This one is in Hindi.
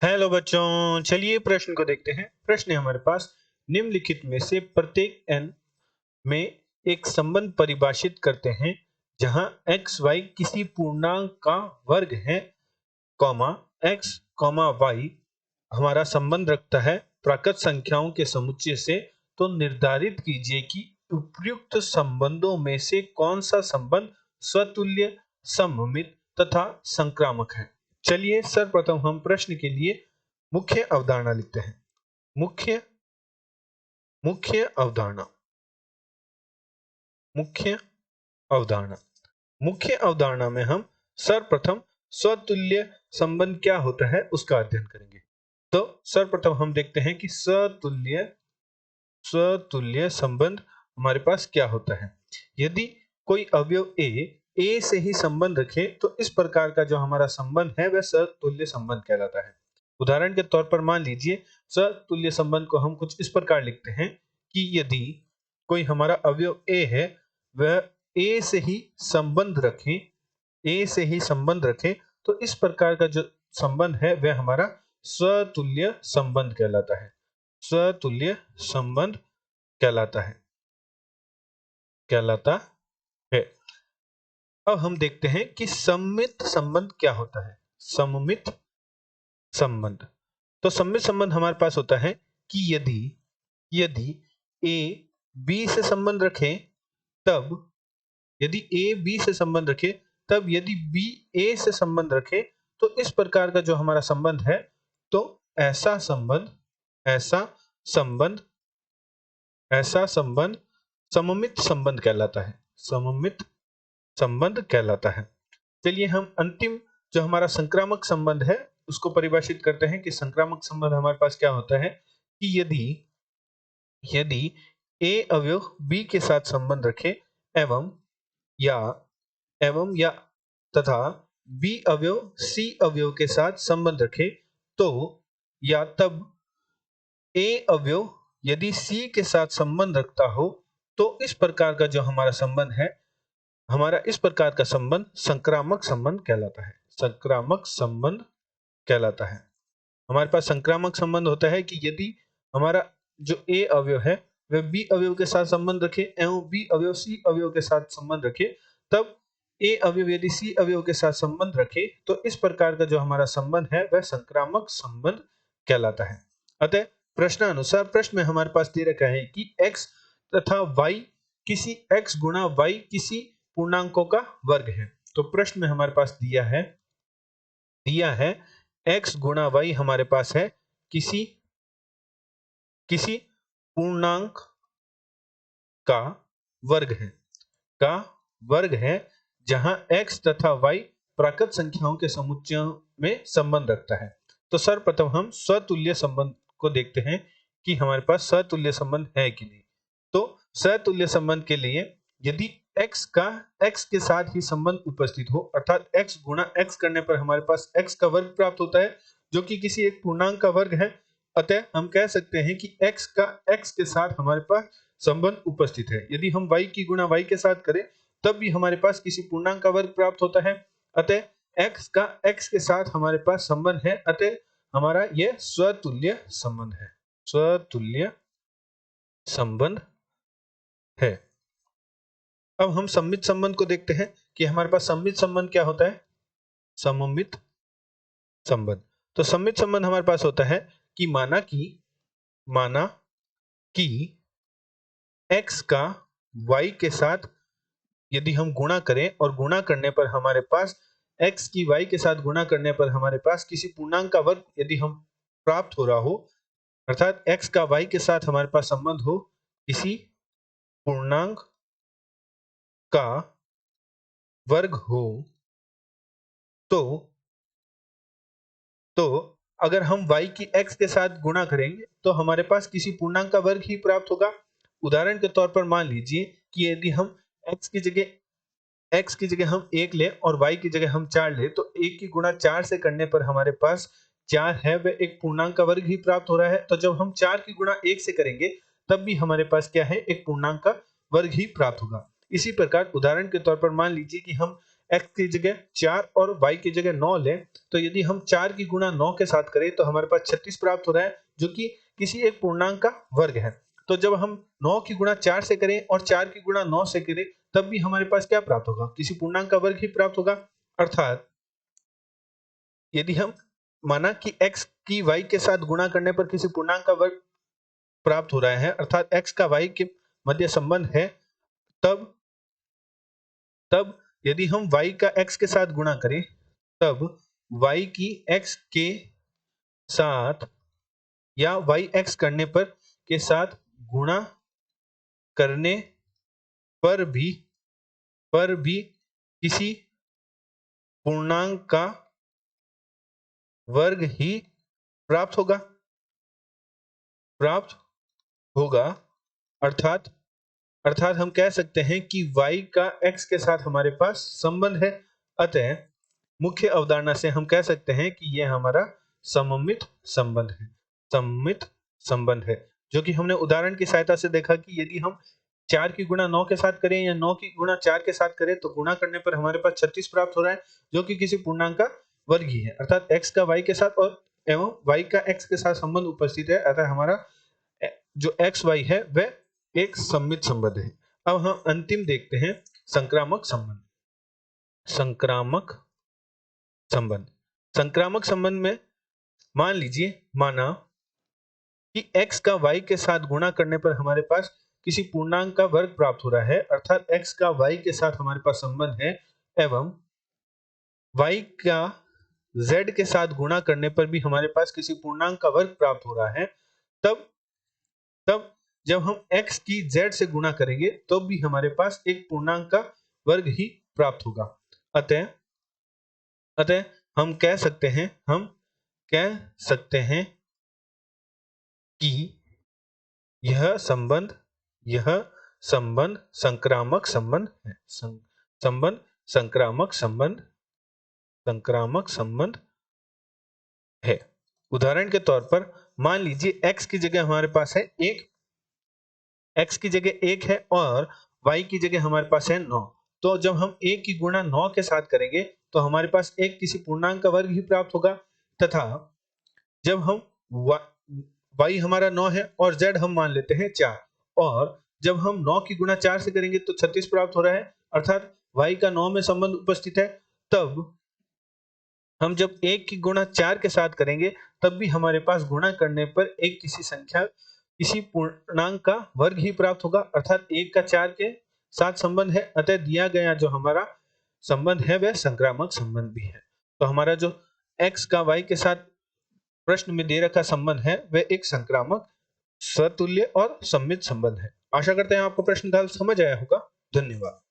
हेलो बच्चों, चलिए प्रश्न को देखते हैं। प्रश्न है हमारे पास, निम्नलिखित में से प्रत्येक n में एक संबंध परिभाषित करते हैं जहां x y किसी पूर्णांक का वर्ग है, कॉमा x कॉमा y हमारा संबंध रखता है प्राकृत संख्याओं के समुच्चय से। तो निर्धारित कीजिए कि उपयुक्त संबंधों में से कौन सा संबंध स्वतुल्य, सममित तथा संक्रामक है। चलिए सर्वप्रथम हम प्रश्न के लिए मुख्य अवधारणा लिखते हैं। मुख्य मुख्य अवधारणा मुख्य अवधारणा मुख्य अवधारणा में हम सर्वप्रथम स्वतुल्य संबंध क्या होता है उसका अध्ययन करेंगे। तो सर्वप्रथम हम देखते हैं कि स्वतुल्य संबंध हमारे पास क्या होता है। यदि कोई अवयव ए से ही संबंध रखे तो इस प्रकार का जो हमारा संबंध है वह स्वतुल्य संबंध कहलाता है। उदाहरण के तौर पर मान लीजिए, स्वतुल्य संबंध को हम कुछ इस प्रकार लिखते हैं कि यदि कोई हमारा अवयव ए है, वह ए से ही संबंध रखे तो इस प्रकार का जो संबंध है वह हमारा स्वतुल्य संबंध कहलाता है। स्वतुल्य संबंध कहलाता है। अब हम देखते हैं कि सममित संबंध क्या होता है। सममित संबंध, तो सममित संबंध हमारे पास होता है कि यदि ए बी से संबंध रखे तब यदि बी ए से संबंध रखे तो इस प्रकार का जो हमारा संबंध है, तो ऐसा संबंध सममित संबंध कहलाता है। सममित संबंध कहलाता है। चलिए हम अंतिम जो हमारा संक्रामक संबंध है उसको परिभाषित करते हैं कि संक्रामक संबंध हमारे पास क्या होता है कि यदि ए अवयव बी के साथ संबंध रखे एवं या तथा बी अवयव सी अवयव के साथ संबंध रखे, तो या तब ए अवयव यदि सी के साथ संबंध रखता हो तो इस प्रकार का जो हमारा संबंध है, हमारा इस प्रकार का संबंध संक्रामक संबंध कहलाता है। संक्रामक संबंध कहलाता है। हमारे पास संक्रामक संबंध होता है कि यदि हमारा जो ए अवयव है वह बी अवयव के साथ संबंध रखे एवं बी अवयव सी अवयव के साथ संबंध रखे, तब ए अवयव यदि सी अवयव के साथ संबंध रखे तो इस प्रकार का जो हमारा संबंध है वह संक्रामक संबंध कहलाता है। अतः प्रश्नानुसार प्रश्न में हमारे पास दे रखा है कि x तथा y किसी x गुणा y किसी पूर्णांकों का वर्ग है। तो प्रश्न में हमारे पास दिया है x गुणा y हमारे पास है किसी पूर्णांक का वर्ग है जहां x तथा y प्राकृत संख्याओं के समुच्चयों में संबंध रखता है। तो सर्वप्रथम हम स्वतुल्य संबंध को देखते हैं कि हमारे पास स्वतुल्य संबंध है कि नहीं। तो स्वतुल्य संबंध के लिए यदि x के साथ ही संबंध उपस्थित हो, अर्थात x गुणा x करने पर हमारे पास x का वर्ग प्राप्त होता है जो कि किसी एक पूर्णांक का वर्ग है। अतः हम कह सकते हैं कि x का x के साथ हमारे पास संबंध उपस्थित है। यदि हम y की गुणा y के साथ करें तब भी हमारे पास किसी पूर्णांक का वर्ग प्राप्त होता है। अतः x का x के साथ हमारे पास संबंध है, अतः हमारा यह स्वतुल्य संबंध है। स्वतुल्य संबंध है। अब हम सममित संबंध को देखते हैं कि हमारे पास सममित संबंध क्या होता है। सममित संबंध, तो सममित संबंध हमारे पास होता है कि माना कि x का y के साथ यदि हम गुणा करें और गुणा करने पर हमारे पास x की y के साथ गुणा करने पर हमारे पास किसी पूर्णांक का वर्ग यदि हम प्राप्त हो रहा हो, अर्थात x का y के साथ हमारे पास संबंध हो किसी पूर्णांक का वर्ग हो, तो अगर हम y की x के साथ गुणा करेंगे तो हमारे पास किसी पूर्णांक का वर्ग ही प्राप्त होगा। उदाहरण के तौर पर मान लीजिए कि यदि हम x की जगह हम 1 ले और y की जगह हम 4 ले, तो 1 की गुणा 4 से करने पर हमारे पास 4 है वह एक पूर्णांक का वर्ग ही प्राप्त हो रहा है। तो जब हम 4 की गुणा 1 से करेंगे तब भी हमारे पास क्या है, एक पूर्णांक का वर्ग ही प्राप्त होगा। इसी प्रकार उदाहरण के तौर पर मान लीजिए कि हम x की जगह 4 और y की जगह 9 लें, तो यदि हम 4 की गुणा 9 के साथ करें तो हमारे पास 36 प्राप्त हो रहा है, जो कि किसी एक पूर्णांक का वर्ग है। तो जब हम 9 की गुणा 4 से करें और 4 की गुणा 9 से करें, तब भी हमारे पास क्या प्राप्त होगा? किसी पूर्णांक का वर्ग ही प्राप्त होगा। अर्थात यदि हम माना कि x की y के साथ गुणा करने पर किसी पूर्णांक का वर्ग प्राप्त हो रहा है, अर्थात x का y के मध्य संबंध है, तब तब यदि हम y का x के साथ गुणा करें, तब y की x के साथ या yx करने पर के साथ गुणा करने पर भी किसी पूर्णांक का वर्ग ही प्राप्त होगा। अर्थात हम कह सकते हैं कि y का x के साथ हमारे पास संबंध है। अतः मुख्य अवधारणा से हम कह सकते हैं कि यह हमारा सममित संबंध है, जो कि हमने उदाहरण की सहायता से देखा कि यदि हम 4 की गुणा 9 के साथ करें या 9 की गुणा 4 के साथ करें, तो गुणा करने पर हमारे पास 36 प्राप्त हो रहा है, जो कि किसी पूर्णांक का वर्ग ही है। अर्थात x का y के साथ और एवं y का x के साथ संबंध उपस्थित है। अतः हमारा जो x y है वह एक सममित संबंध है। अब हम अंतिम देखते हैं संक्रामक संबंध में मान लीजिए माना कि x का y के साथ गुणा करने पर हमारे पास किसी पूर्णांक का वर्ग प्राप्त हो रहा है, अर्थात x का y के साथ हमारे पास संबंध है, एवं y का z के साथ गुणा करने पर भी हमारे पास किसी पूर्णांक का वर्ग प्राप्त हो रहा है। तब जब हम x की z से गुणा करेंगे तो भी हमारे पास एक पूर्णांक का वर्ग ही प्राप्त होगा। अतः हम कह सकते हैं कि यह संबंध संक्रामक संबंध है। उदाहरण के तौर पर मान लीजिए x की जगह हमारे पास है 1, x की जगह 1 है और y की जगह हमारे पास है 9। तो जब हम 1 की गुणा 9 के साथ करेंगे तो हमारे पास एक किसी पूर्णांक का वर्ग ही प्राप्त होगा, तथा जब हम y हमारा 9 है और z हम मान लेते हैं 4, और जब हम 9 की गुणा 4 से करेंगे तो 36 प्राप्त हो रहा है, अर्थात y का 9 में संबंध उपस्थित है। तब हम जब 1 की गुणा 4 के साथ करेंगे तब भी हमारे पास गुणा करने पर एक किसी पूर्णांक का वर्ग ही प्राप्त होगा, अर्थात 1 का 4 के साथ संबंध है। अतः दिया गया जो हमारा संबंध है वह संक्रामक संबंध भी है। तो हमारा जो x का y के साथ प्रश्न में दे रखा संबंध है वह एक संक्रामक, सतुल्य और सममित संबंध है। आशा करते हैं आपको प्रश्न का हल समझ आया होगा। धन्यवाद।